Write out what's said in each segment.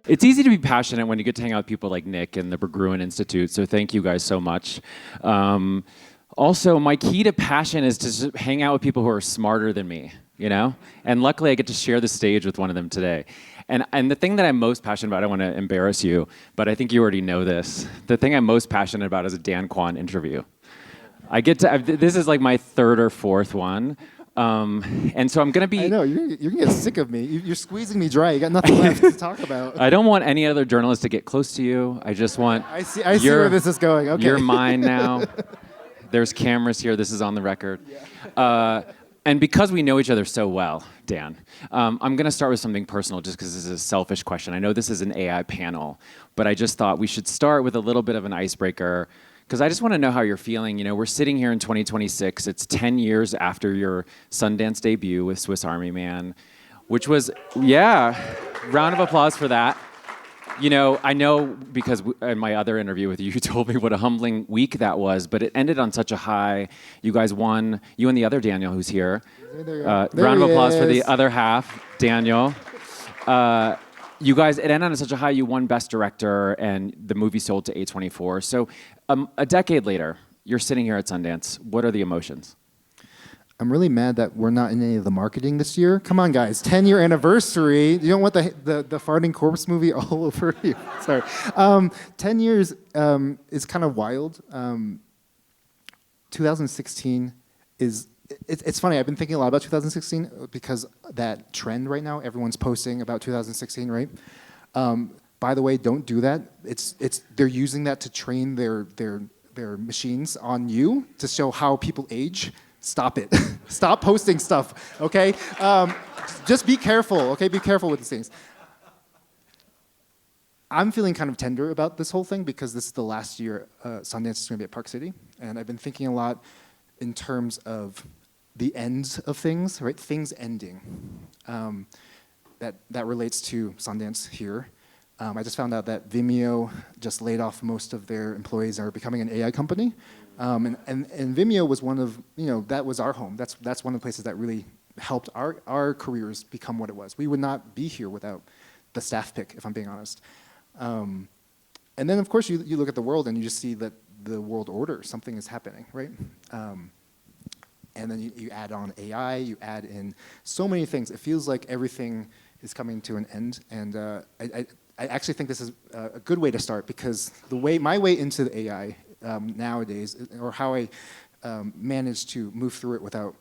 It's easy to be passionate when you get to hang out with people like Nick and the Berggruen Institute, so thank you guys so much. Also, my key to passion is to just hang out with people who are smarter than me, you know? And luckily, I get to share the stage with one of them today. And the thing that I'm most passionate about, I don't want to embarrass you, but I think you already know this. The thing I'm most passionate about is a Dan Kwan interview. This is like my third or fourth one. And so I'm going to be... I know, you're going to get sick of me. You're squeezing me dry. You got nothing left to talk about. I don't want any other journalist to get close to you. I just want... I see where this is going. Okay. You're mine now. There's cameras here. This is on the record. Yeah. And because we know each other so well, Dan, I'm going to start with something personal just because this is a selfish question. I know this is an AI panel, but I just thought we should start with a little bit of an icebreaker because I just want to know how you're feeling. You know, we're sitting here in 2026. It's 10 years after your Sundance debut with Swiss Army Man, which was, yeah, round of applause for that. You know, I know because in my other interview with you, you told me what a humbling week that was, but it ended on such a high. You guys won, you and the other Daniel who's here. Round of applause for the other half, Daniel. You guys, it ended on such a high, you won Best Director, and the movie sold to A24. So a decade later, you're sitting here at Sundance. What are the emotions? I'm really mad that we're not in any of the marketing this year. Come on, guys, 10-year anniversary. You don't want the farting corpse movie all over you. Sorry. 10 years is kind of wild. 2016 is, it's funny, I've been thinking a lot about 2016 because that trend right now, everyone's posting about 2016, right? By the way, don't do that. They're using that to train their machines on you to show how people age. Stop it. Stop posting stuff, okay? Just be careful, okay? Be careful with these things. I'm feeling kind of tender about this whole thing because this is the last year Sundance is going to be at Park City. And I've been thinking a lot in terms of the ends of things, right? Things ending. That relates to Sundance here. I just found out that Vimeo just laid off most of their employees and are becoming an AI company. And Vimeo was one of, that was our home. That's one of the places that really helped our careers become what it was. We would not be here without the staff pick, if I'm being honest. And then, of course, you look at the world and you just see that the world order, something is happening, right? And then you add on AI, you add in so many things. It feels like everything is coming to an end. And I actually think this is a good way to start because my way into the AI nowadays, or how I manage to move through it without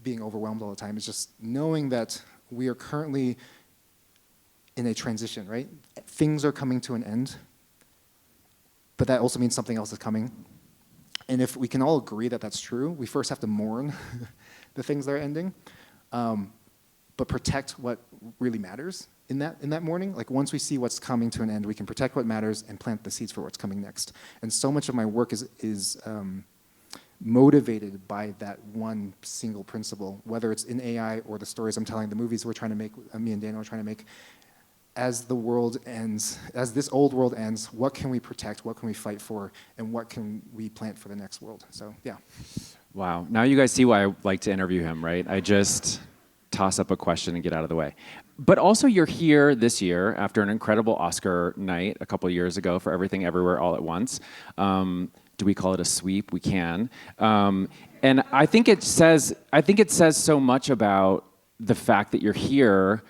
being overwhelmed all the time, is just knowing that we are currently in a transition, right? Things are coming to an end, but that also means something else is coming. And if we can all agree that that's true, we first have to mourn the things that are ending, but protect what really matters in that morning. Like once we see what's coming to an end, we can protect what matters and plant the seeds for what's coming next. And so much of my work is motivated by that one single principle, whether it's in AI or the stories I'm telling, the movies we're trying to make, me and Daniel are trying to make. As the world ends, as this old world ends, what can we protect, what can we fight for, and what can we plant for the next world? So, yeah. Wow. Now you guys see why I like to interview him, right? I just toss up a question and get out of the way. But also you're here this year after an incredible Oscar night a couple of years ago for Everything Everywhere All at Once. Do we call it a sweep? We can. And I think it says so much about the fact that you're here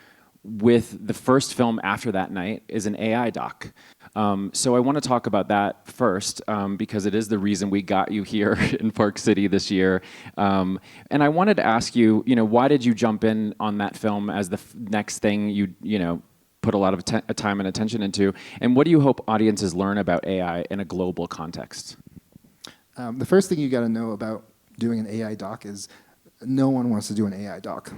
with the first film after that night is an AI doc. So I want to talk about that first because it is the reason we got you here in Park City this year. And I wanted to ask you, why did you jump in on that film as the next thing you put a lot of time and attention into? And what do you hope audiences learn about AI in a global context? The first thing you got to know about doing an AI doc is no one wants to do an AI doc.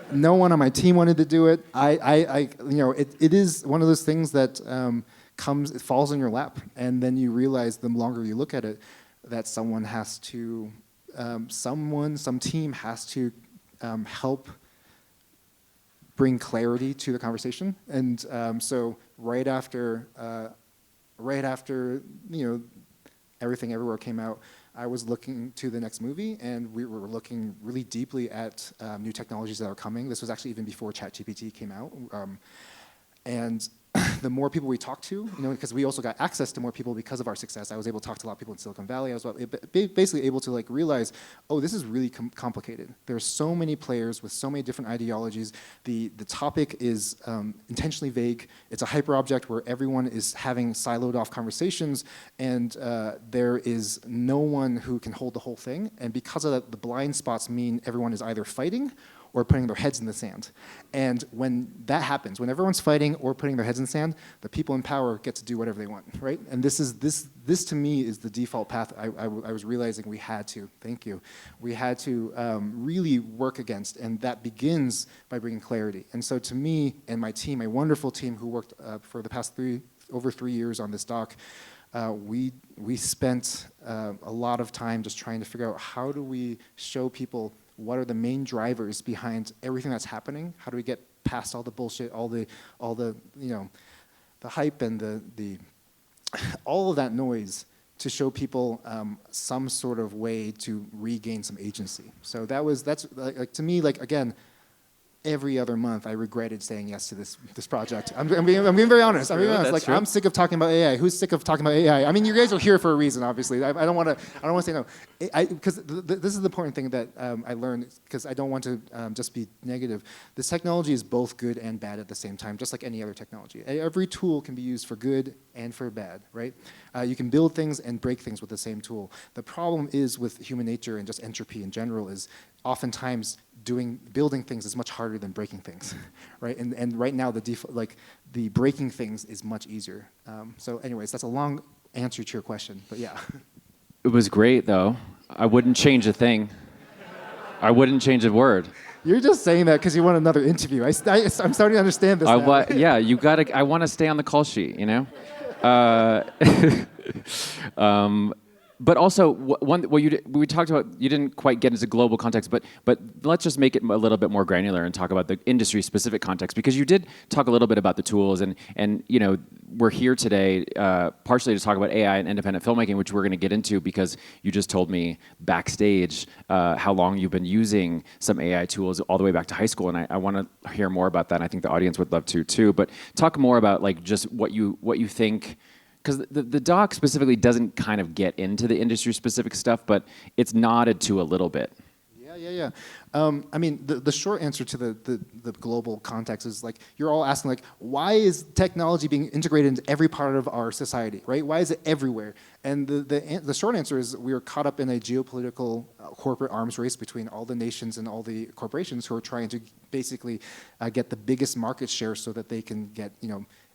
No one on my team wanted to do it. It is one of those things that it falls in your lap, and then you realize the longer you look at it, that some team has to help bring clarity to the conversation. And so right after Everything Everywhere came out, I was looking to the next movie, and we were looking really deeply at new technologies that are coming. This was actually even before ChatGPT came out. And the more people we talk to, because we also got access to more people because of our success. I was able to talk to a lot of people in Silicon Valley. I was basically able to like realize, oh, this is really complicated. There's so many players with so many different ideologies. The topic is intentionally vague. It's a hyperobject where everyone is having siloed off conversations, and there is no one who can hold the whole thing. And because of that, the blind spots mean everyone is either fighting or putting their heads in the sand. And when that happens, when everyone's fighting or putting their heads in the sand, the people in power get to do whatever they want, right? And this to me is the default path I was realizing we had to, thank you, we had to really work against, and that begins by bringing clarity. And so to me and my team, my wonderful team who worked for the past over 3 years on this doc, we spent a lot of time just trying to figure out how do we show people what are the main drivers behind everything that's happening? How do we get past all the bullshit, all the the hype and the all of that noise to show people some sort of way to regain some agency. So that's like to me, like again, every other month I regretted saying yes to this project. I'm being very honest. I'm being honest. Like, I'm sick of talking about AI. Who's sick of talking about AI? I mean, you guys are here for a reason, obviously. I don't want to say no. Because this is the important thing that I learned, because I don't want to just be negative. This technology is both good and bad at the same time, just like any other technology. Every tool can be used for good and for bad, right? You can build things and break things with the same tool. The problem is with human nature and just entropy in general is oftentimes building things is much harder than breaking things, right? And right now the breaking things is much easier. So anyways, that's a long answer to your question, but yeah. It was great though. I wouldn't change a thing. I wouldn't change a word. You're just saying that because you want another interview. I'm starting to understand this now. Yeah, you gotta. I want to stay on the call sheet, you know. But also, we talked about, you didn't quite get into global context, but let's just make it a little bit more granular and talk about the industry-specific context, because you did talk a little bit about the tools, and we're here today partially to talk about AI and independent filmmaking, which we're going to get into because you just told me backstage how long you've been using some AI tools all the way back to high school, and I want to hear more about that, and I think the audience would love to too. But talk more about like just what you think. Because the doc specifically doesn't kind of get into the industry-specific stuff, but it's nodded to a little bit. Yeah. I mean, the short answer to the global context is like, you're all asking like, why is technology being integrated into every part of our society, right? Why is it everywhere? And the short answer is we are caught up in a geopolitical corporate arms race between all the nations and all the corporations who are trying to basically get the biggest market share so that they can get,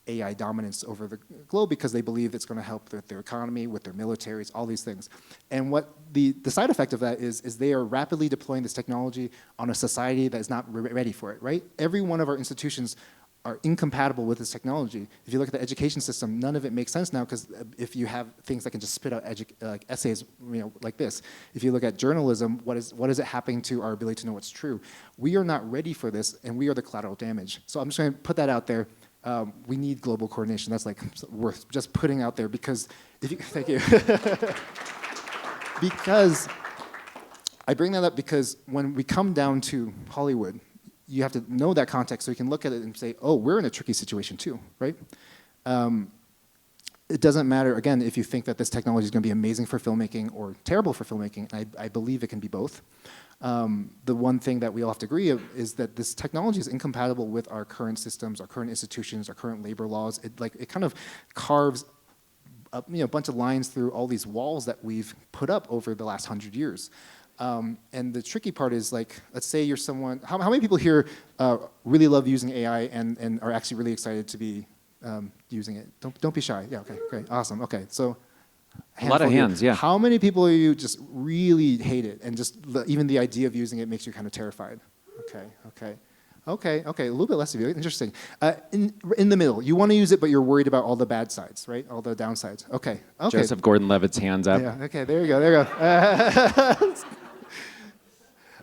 AI dominance over the globe because they believe it's going to help with their economy, with their militaries, all these things. And what the side effect of that is they are rapidly deploying this technology on a society that is not ready for it, right? Every one of our institutions are incompatible with this technology. If you look at the education system, none of it makes sense now because if you have things that can just spit out like essays, like this. If you look at journalism, what is it happening to our ability to know what's true? We are not ready for this, and we are the collateral damage. So I'm just going to put that out there. We need global coordination. That's like worth just putting out there because thank you. Because I bring that up because when we come down to Hollywood, you have to know that context so you can look at it and say, oh, we're in a tricky situation too, right? It doesn't matter, again, if you think that this technology is going to be amazing for filmmaking or terrible for filmmaking. I believe it can be both. The one thing that we all have to agree is that this technology is incompatible with our current systems, our current institutions, our current labor laws. It kind of carves a bunch of lines through all these walls that we've put up over the last 100 years. And the tricky part is like, let's say you're someone, how many people here really love using AI and are actually really excited to be using it? Don't be shy. Yeah, okay, great, awesome, okay. So. A lot of hands, yeah. How many people are you just really hate it and just even the idea of using it makes you kind of terrified? Okay, a little bit less of you, interesting. In the middle, you want to use it, but you're worried about all the bad sides, right? All the downsides, okay. Joseph Gordon-Levitt's hands up. Yeah, okay, there you go.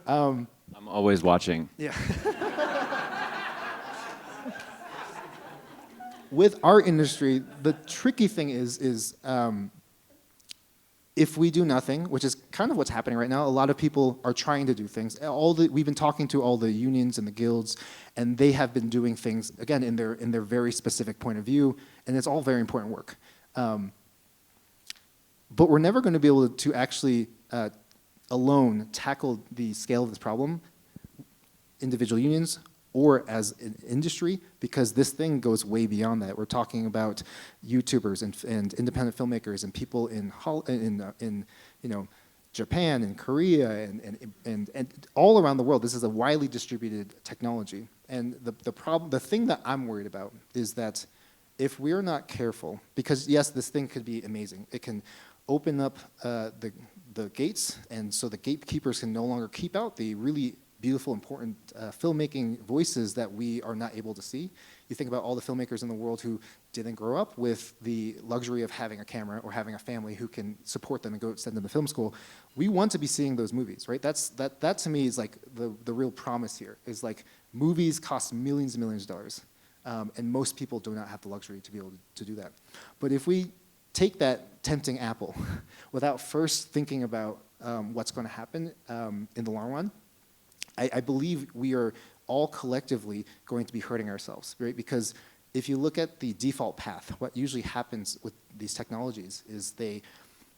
I'm always watching. Yeah. With our industry, the tricky thing is if we do nothing, which is kind of what's happening right now, a lot of people are trying to do things. We've been talking to all the unions and the guilds, and they have been doing things, again, in their very specific point of view, and it's all very important work. But we're never going to be able to actually alone tackle the scale of this problem, individual unions, or as an industry, because this thing goes way beyond that. We're talking about YouTubers and independent filmmakers and people in Japan and Korea and all around the world. This is a widely distributed technology. And the thing that I'm worried about is that if we're not careful, because yes, this thing could be amazing. It can open up the gates, and so the gatekeepers can no longer keep out the really beautiful, important filmmaking voices that we are not able to see. You think about all the filmmakers in the world who didn't grow up with the luxury of having a camera or having a family who can support them and go send them to film school. We want to be seeing those movies, right? That to me is like the real promise here, is like movies cost millions and millions of dollars, and most people do not have the luxury to be able to do that. But if we take that tempting apple without first thinking about what's going to happen in the long run, I believe we are all collectively going to be hurting ourselves, right? Because if you look at the default path, what usually happens with these technologies is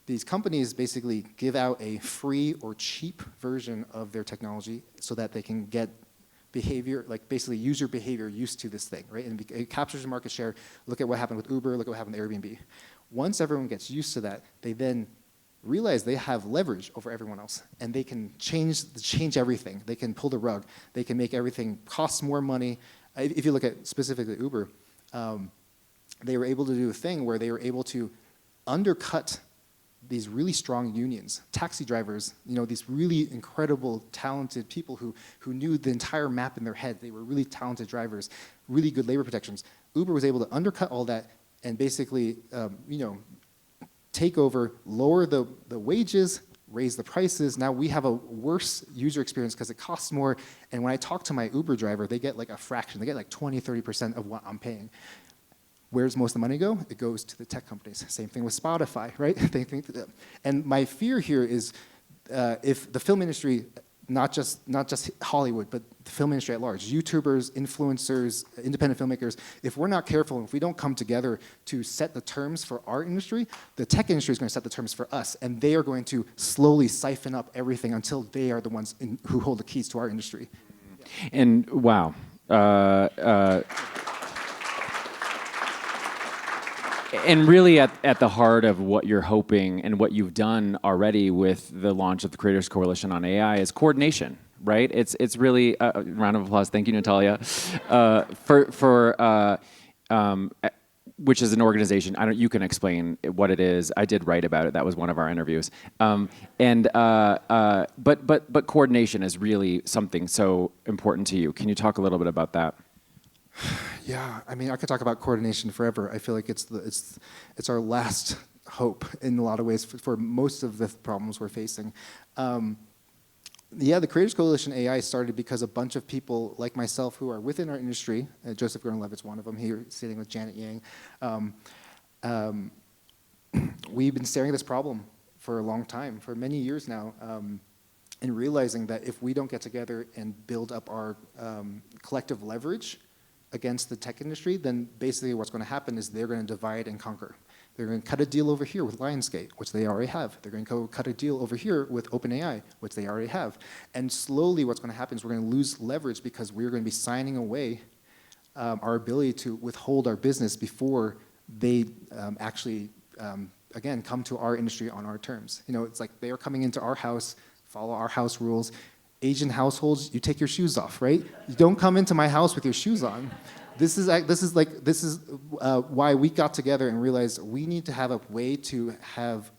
these companies basically give out a free or cheap version of their technology so that they can get behavior, like basically user behavior used to this thing, right? And it captures the market share. Look at what happened with Uber, look at what happened with Airbnb. Once everyone gets used to that, they then realize they have leverage over everyone else, and they can change everything. They can pull the rug. They can make everything cost more money. If you look at specifically Uber, they were able to do a thing where they were able to undercut these really strong unions, taxi drivers, these really incredible, talented people who knew the entire map in their head. They were really talented drivers, really good labor protections. Uber was able to undercut all that and basically, take over, lower the wages, raise the prices. Now we have a worse user experience because it costs more. And when I talk to my Uber driver, they get like a fraction. They get like 20, 30% of what I'm paying. Where's most of the money go? It goes to the tech companies. Same thing with Spotify, right? And my fear here is if the film industry, not just Hollywood, but the film industry at large, YouTubers, influencers, independent filmmakers, if we're not careful, and if we don't come together to set the terms for our industry, the tech industry is going to set the terms for us, and they are going to slowly siphon up everything until they are the ones who hold the keys to our industry. And wow. And really at the heart of what you're hoping and what you've done already with the launch of the Creators Coalition on AI is coordination, right? It's really a round of applause. Thank you, Natalia, which is an organization. You can explain what it is. I did write about it. That was one of our interviews. But coordination is really something so important to you. Can you talk a little bit about that? Yeah, I mean, I could talk about coordination forever. I feel like it's our last hope in a lot of ways for most of the problems we're facing. The Creators Coalition AI started because a bunch of people like myself who are within our industry, Joseph Gordon-Levitt's one of them here, sitting with Janet Yang, we've been staring at this problem for a long time, for many years now, and realizing that if we don't get together and build up our collective leverage against the tech industry, then basically what's going to happen is they're going to divide and conquer. They're going to cut a deal over here with Lionsgate, which they already have. They're going to go cut a deal over here with OpenAI, which they already have. And slowly what's going to happen is we're going to lose leverage because we're going to be signing away our ability to withhold our business before they actually, again, come to our industry on our terms. It's like they are coming into our house, follow our house rules. Asian households, you take your shoes off, right? You don't come into my house with your shoes on. This is why we got together and realized we need to have a way to have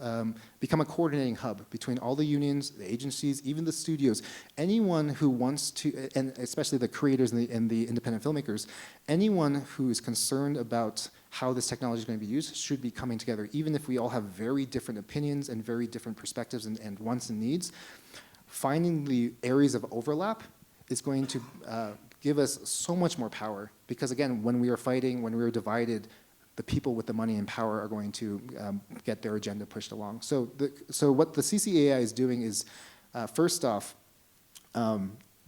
become a coordinating hub between all the unions, the agencies, even the studios. Anyone who wants to, and especially the creators and the independent filmmakers, anyone who is concerned about how this technology is going to be used should be coming together, even if we all have very different opinions and very different perspectives and wants and needs. Finding the areas of overlap is going to give us so much more power because, again, when we are fighting, when we are divided, the people with the money and power are going to get their agenda pushed along. So what the CCAI is doing is, first off,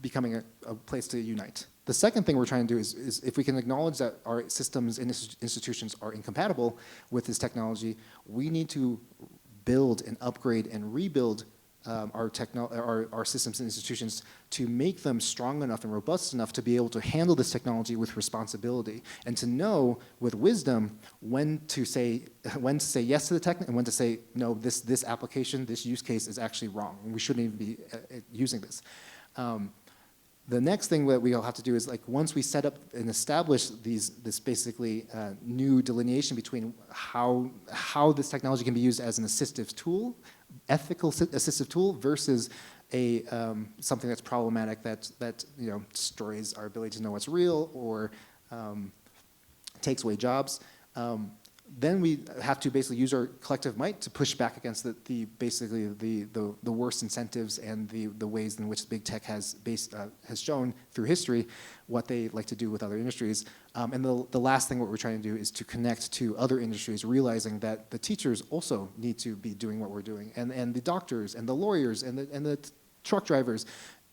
becoming a place to unite. The second thing we're trying to do is if we can acknowledge that our systems and institutions are incompatible with this technology, we need to build and upgrade and rebuild our systems and institutions to make them strong enough and robust enough to be able to handle this technology with responsibility and to know with wisdom when to say yes to the tech and when to say no, this application, this use case is actually wrong and we shouldn't even be using this. The next thing that we all have to do is, like, once we set up and establish this basically new delineation between how this technology can be used as an assistive tool, ethical assistive tool, versus a something that's problematic that destroys our ability to know what's real or takes away jobs. Then we have to basically use our collective might to push back against basically the worst incentives and the ways in which big tech has shown through history what they like to do with other industries. And the last thing what we're trying to do is to connect to other industries, realizing that the teachers also need to be doing what we're doing, and the doctors and the lawyers and the truck drivers.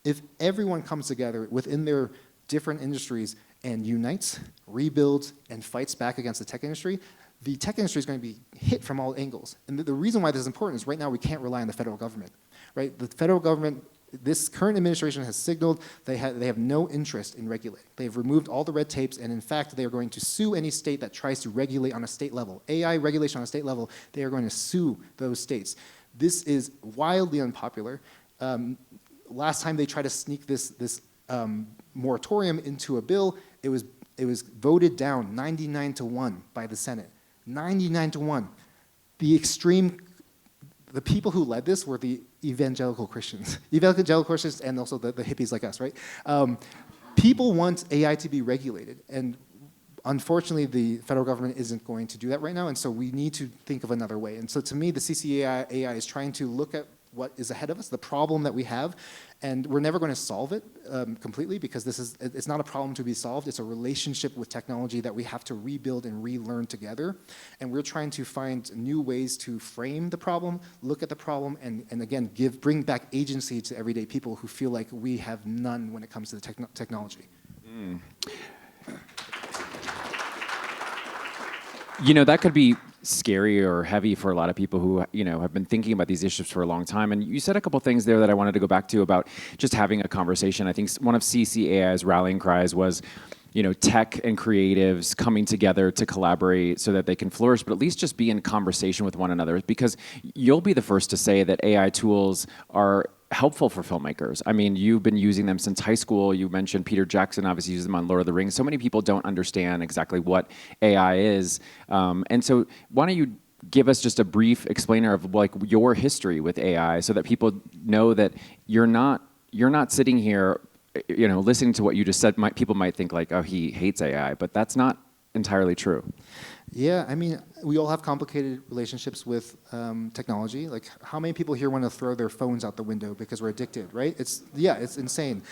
If everyone comes together within their different industries and unites, rebuilds, and fights back against the tech industry, the tech industry is going to be hit from all angles. And the reason why this is important is right now we can't rely on the federal government, right? The federal government, this current administration has signaled they have no interest in regulating. They've removed all the red tapes, and in fact, they are going to sue any state that tries to regulate on a state level. AI regulation on a state level, they are going to sue those states. This is wildly unpopular. Last time they tried to sneak this moratorium into a bill, it was voted down 99-1 by the Senate. 99-1. The people who led this were the evangelical Christians. Evangelical Christians and also the hippies like us, right? People want AI to be regulated, and unfortunately the federal government isn't going to do that right now, and so we need to think of another way. And so to me, the CCAI is trying to look at what is ahead of us, the problem that we have, and we're never going to solve it completely, because it's not a problem to be solved, it's a relationship with technology that we have to rebuild and relearn together. And we're trying to find new ways to frame the problem, look at the problem, and again, bring back agency to everyday people who feel like we have none when it comes to the technology. Mm. That could be scary or heavy for a lot of people who have been thinking about these issues for a long time. And you said a couple things there that I wanted to go back to about just having a conversation. I think one of CCAI's rallying cries was, tech and creatives coming together to collaborate so that they can flourish, but at least just be in conversation with one another. Because you'll be the first to say that AI tools are helpful for filmmakers. I mean, you've been using them since high school. You mentioned Peter Jackson obviously uses them on Lord of the Rings. So many people don't understand exactly what AI is. And so why don't you give us just a brief explainer of like your history with AI so that people know that you're not sitting here, listening to what you just said. People might think like, oh, he hates AI, but that's not entirely true. Yeah, I mean, we all have complicated relationships with technology. Like, how many people here want to throw their phones out the window because we're addicted, right? It's insane.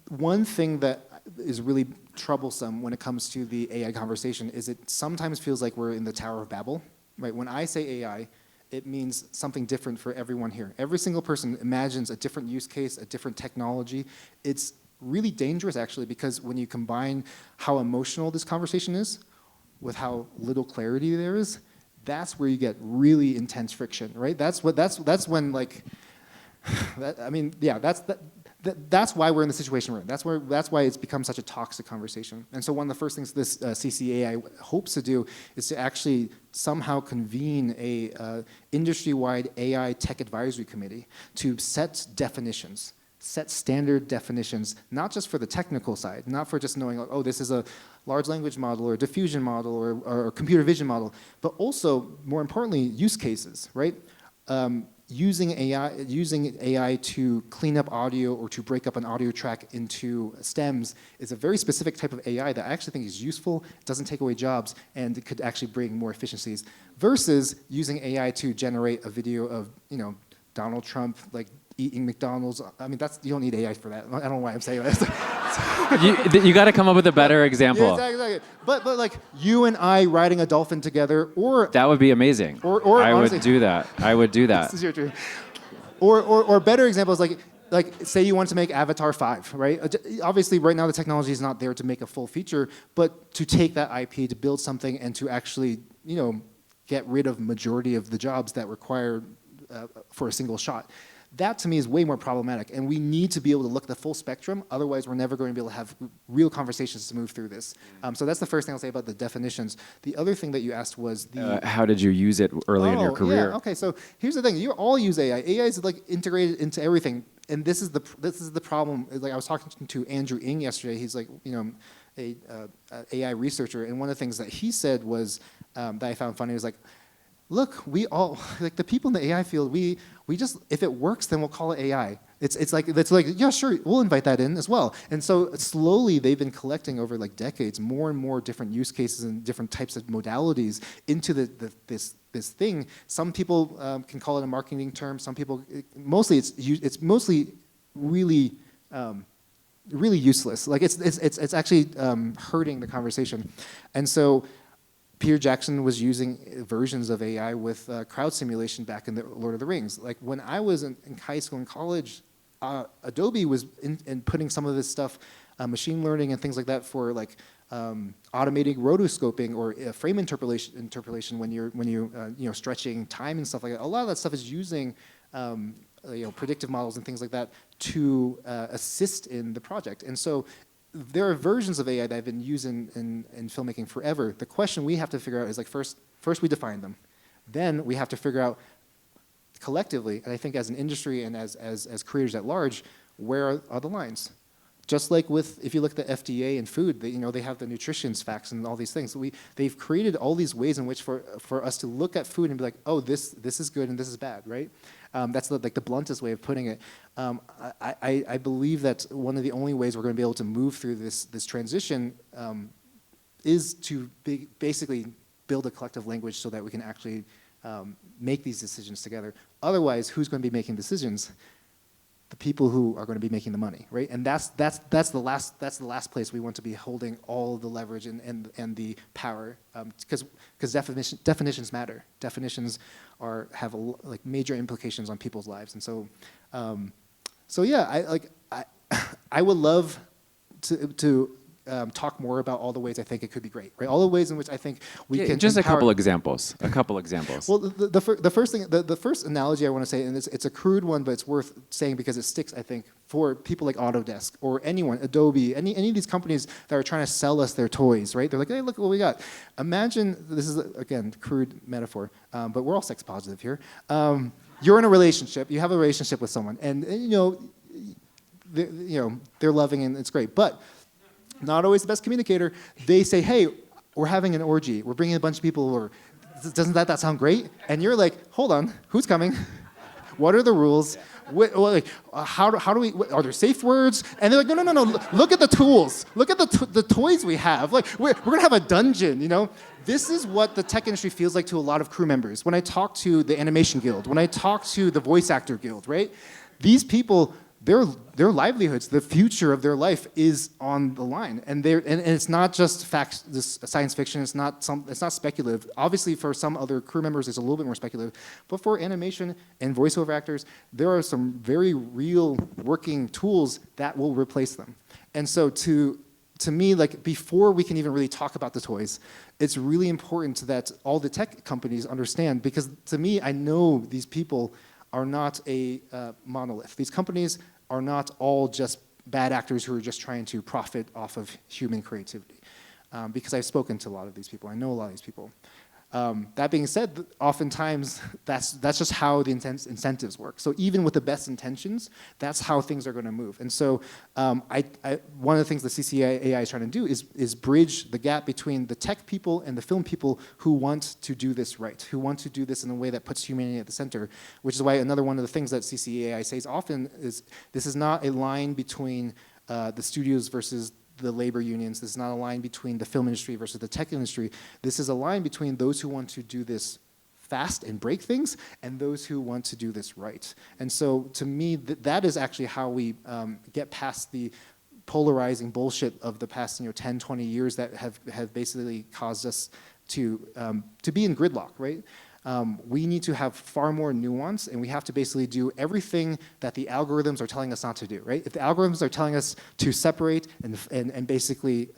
One thing that is really troublesome when it comes to the AI conversation is it sometimes feels like we're in the Tower of Babel, right? When I say AI, it means something different for everyone here. Every single person imagines a different use case, a different technology. It's really dangerous, actually, because when you combine how emotional this conversation is with how little clarity there is, that's where you get really intense friction, right? That's when, like, that's why we're in the situation we're in. That's why it's become such a toxic conversation. And so one of the first things this CCAI hopes to do is to actually somehow convene a industry-wide AI tech advisory committee to set definitions. Set standard definitions, not just for the technical side, not for just knowing, like, oh, this is a large language model or a diffusion model or computer vision model, but also, more importantly, use cases, right? Using AI to clean up audio or to break up an audio track into stems is a very specific type of AI that I actually think is useful, doesn't take away jobs, and it could actually bring more efficiencies, versus using AI to generate a video of, Donald Trump, like, eating McDonald's. I mean, you don't need AI for that. I don't know why I'm saying that. You got to come up with a better example. Yeah, exactly. But like you and I riding a dolphin together, or That would be amazing. Or I honestly- would do that. I would do that. this is your turn. Or better examples like say you want to make Avatar 5, right? Obviously, right now the technology is not there to make a full feature, but to take that IP to build something and to actually, get rid of majority of the jobs that require for a single shot. That to me is way more problematic, and we need to be able to look at the full spectrum. Otherwise, we're never going to be able to have real conversations to move through this. So that's the first thing I'll say about the definitions. The other thing that you asked was How did you use it early in your career? Yeah, okay, so here's the thing: you all use AI. AI is like integrated into everything, and this is the problem. Like I was talking to Andrew Ng yesterday. He's like a AI researcher, and one of the things that he said was that I found funny was like, look, we all, like the people in the AI field, we just, if it works, then we'll call it AI. It's like, yeah, sure, we'll invite that in as well. And so slowly they've been collecting over like decades more and more different use cases and different types of modalities into this thing. Some people can call it a marketing term. Some people, it's mostly really, really useless. Like it's actually hurting the conversation. And so Peter Jackson was using versions of AI with crowd simulation back in the Lord of the Rings. Like when I was in high school and college, Adobe was in putting some of this stuff, machine learning and things like that for like automating rotoscoping or frame interpolation when you're stretching time and stuff like that. A lot of that stuff is using predictive models and things like that to assist in the project. And so there are versions of AI that have been used in filmmaking forever. The question we have to figure out is like first we define them. Then we have to figure out collectively, and I think as an industry and as creators at large, where are the lines? Just like with, if you look at the FDA and food, they have the nutrition facts and all these things. They've created all these ways in which for us to look at food and be like, oh, this is good and this is bad, right? That's the bluntest way of putting it. I believe that one of the only ways we're going to be able to move through this transition is to basically build a collective language so that we can actually make these decisions together. Otherwise, who's going to be making decisions? The people who are going to be making the money, right? And that's the last place we want to be holding all the leverage and the power, because definitions matter. Definitions have like major implications on people's lives, and so yeah, I would love to talk more about all the ways I think it could be great, right? All the ways in which I think we can just empower. a couple examples. Well, the first analogy I want to say, and it's a crude one, but it's worth saying because it sticks, I think, for people like Autodesk or anyone, Adobe, any of these companies that are trying to sell us their toys, right? They're like, hey, look what we got. Imagine, this is, again, crude metaphor, but we're all sex positive here. You're in a relationship, you have a relationship with someone, and they're loving and it's great, but not always the best communicator. They say, hey, we're having an orgy. We're bringing a bunch of people over. Doesn't that sound great? And you're like, hold on, who's coming? What are the rules? How do we, are there safe words? And they're like, no, look at the tools. Look at the toys we have. Like, we're going to have a dungeon, This is what the tech industry feels like to a lot of crew members. When I talk to the Animation Guild, when I talk to the Voice Actor Guild, right? These people, their livelihoods, the future of their life is on the line, and it's not just facts, this science fiction. It's not speculative. Obviously, for some other crew members, it's a little bit more speculative, but for animation and voiceover actors, there are some very real working tools that will replace them. And so, to me, like before we can even really talk about the toys, it's really important that all the tech companies understand, because to me, I know these people are not a monolith. These companies are not all just bad actors who are just trying to profit off of human creativity. Because I've spoken to a lot of these people. I know a lot of these people. That being said, oftentimes that's just how the incentives work. So even with the best intentions, that's how things are going to move. And so one of the things the CCAI is trying to do is bridge the gap between the tech people and the film people who want to do this right, who want to do this in a way that puts humanity at the center, which is why another one of the things that CCAI says often is this is not a line between the studios versus the labor unions. This is not a line between the film industry versus the tech industry. This is a line between those who want to do this fast and break things and those who want to do this right. And so to me, that is actually how we get past the polarizing bullshit of the past 10, 20 years that have basically caused us to be in gridlock, right? We need to have far more nuance, and we have to basically do everything that the algorithms are telling us not to do, right? If the algorithms are telling us to separate and basically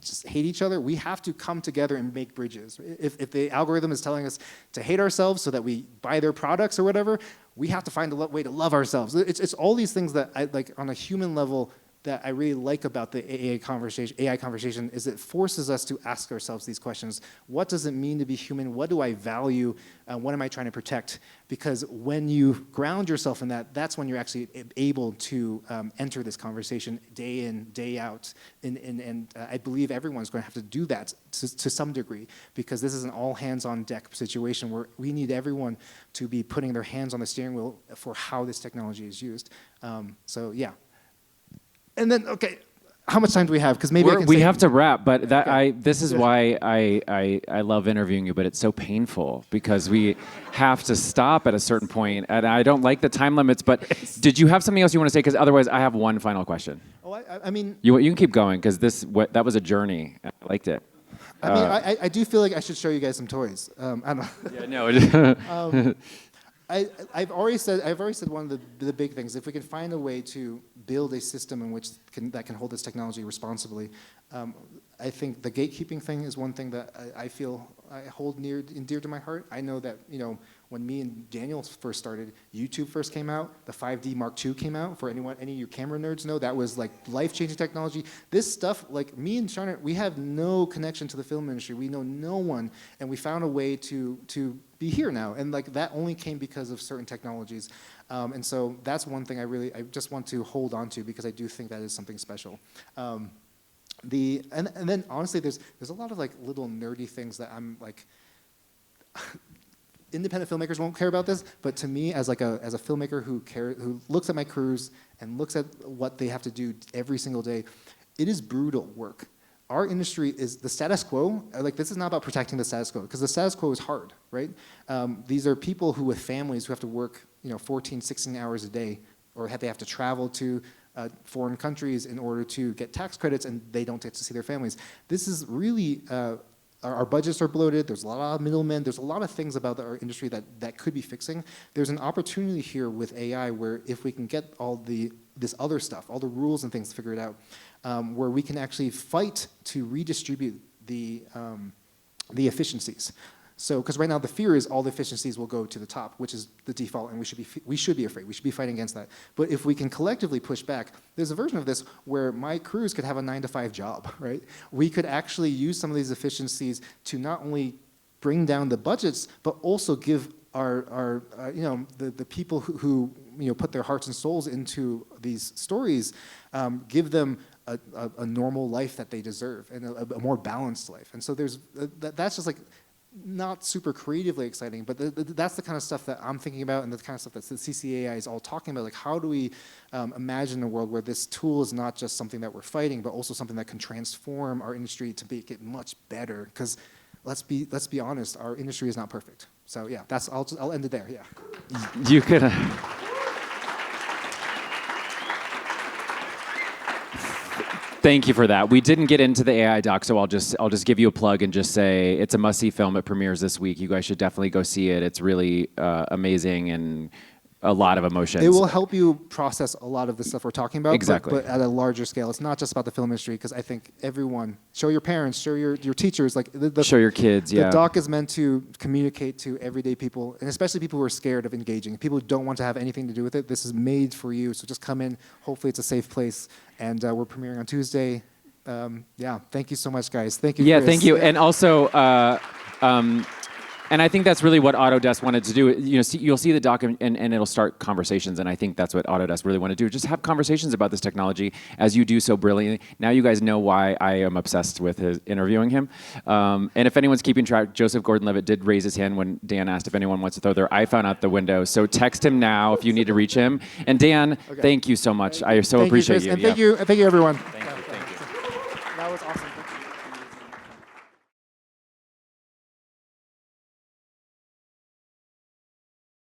just hate each other, we have to come together and make bridges. If the algorithm is telling us to hate ourselves so that we buy their products or whatever, we have to find a way to love ourselves. It's all these things that I like on a human level that I really like about the AI conversation is it forces us to ask ourselves these questions. What does it mean to be human? What do I value? What am I trying to protect? Because when you ground yourself in that, that's when you're actually able to enter this conversation day in, day out. And I believe everyone's going to have to do that to some degree, because this is an all hands on deck situation where we need everyone to be putting their hands on the steering wheel for how this technology is used. So yeah. And then, okay, how much time do we have? Because maybe we have to wrap, but okay. This is why I love interviewing you, but it's so painful because we have to stop at a certain point, and I don't like the time limits. But did you have something else you want to say? Because otherwise, I have one final question. Oh, I mean, you can keep going because that was a journey. I liked it. I mean, I do feel like I should show you guys some toys. I don't know. Yeah, no. I've already said one of the big things. If we can find a way to build a system in which that can hold this technology responsibly, I think the gatekeeping thing is one thing that I feel I hold near and dear to my heart. I know that when me and Daniel first started, YouTube first came out, the 5D Mark II came out. For any of you camera nerds know, that was like life-changing technology. This stuff, like me and Sharna, we have no connection to the film industry. We know no one, and we found a way to be here now, and like that only came because of certain technologies. And so that's one thing I just want to hold on to, because I do think that is something special. And then honestly, there's a lot of like little nerdy things that I'm like. Independent filmmakers won't care about this, but to me, as a filmmaker who looks at my crews and looks at what they have to do every single day, it is brutal work. Our industry is the status quo. Like, this is not about protecting the status quo, because the status quo is hard, right? These are people who, with families, who have to work 14, 16 hours a day, or they have to travel to foreign countries in order to get tax credits, and they don't get to see their families. This is really our budgets are bloated. There's a lot of middlemen. There's a lot of things about our industry that could be fixing. There's an opportunity here with AI where if we can get all this other stuff, all the rules and things figured out, where we can actually fight to redistribute the efficiencies. So, because right now the fear is all the efficiencies will go to the top, which is the default, and we should be afraid. We should be fighting against that. But if we can collectively push back, there's a version of this where my crews could have a 9-to-5 job, right? We could actually use some of these efficiencies to not only bring down the budgets, but also give our the people who put their hearts and souls into these stories, give them a normal life that they deserve, and a more balanced life. And so that's just like not super creatively exciting, but that's the kind of stuff that I'm thinking about, and the kind of stuff that the CCAI is all talking about. Like, how do we imagine a world where this tool is not just something that we're fighting, but also something that can transform our industry to make it much better? Because let's be honest, our industry is not perfect. So yeah, I'll end it there. Yeah. You could. Thank you for that. We didn't get into the AI doc, so I'll just give you a plug and just say it's a must-see film. It premieres this week. You guys should definitely go see it. It's really amazing and a lot of emotions. It will help you process a lot of the stuff we're talking about, exactly. But at a larger scale. It's not just about the film industry, because I think everyone, show your parents, show your teachers, like show your kids. Yeah. The doc is meant to communicate to everyday people, and especially people who are scared of engaging, people who don't want to have anything to do with it. This is made for you, so just come in. Hopefully, it's a safe place, and we're premiering on Tuesday. Yeah, thank you so much, guys. Thank you. Yeah, Chris. thank you, and also. And I think that's really what Autodesk wanted to do. You'll see the doc, and it'll start conversations. And I think that's what Autodesk really wanted to do. Just have conversations about this technology, as you do so brilliantly. Now you guys know why I am obsessed with interviewing him. And if anyone's keeping track, Joseph Gordon-Levitt did raise his hand when Dan asked if anyone wants to throw their iPhone out the window. So text him now if you need to reach him. And Dan, Thank you so much. I so appreciate you. And thank you, everyone. Thank you. That was awesome.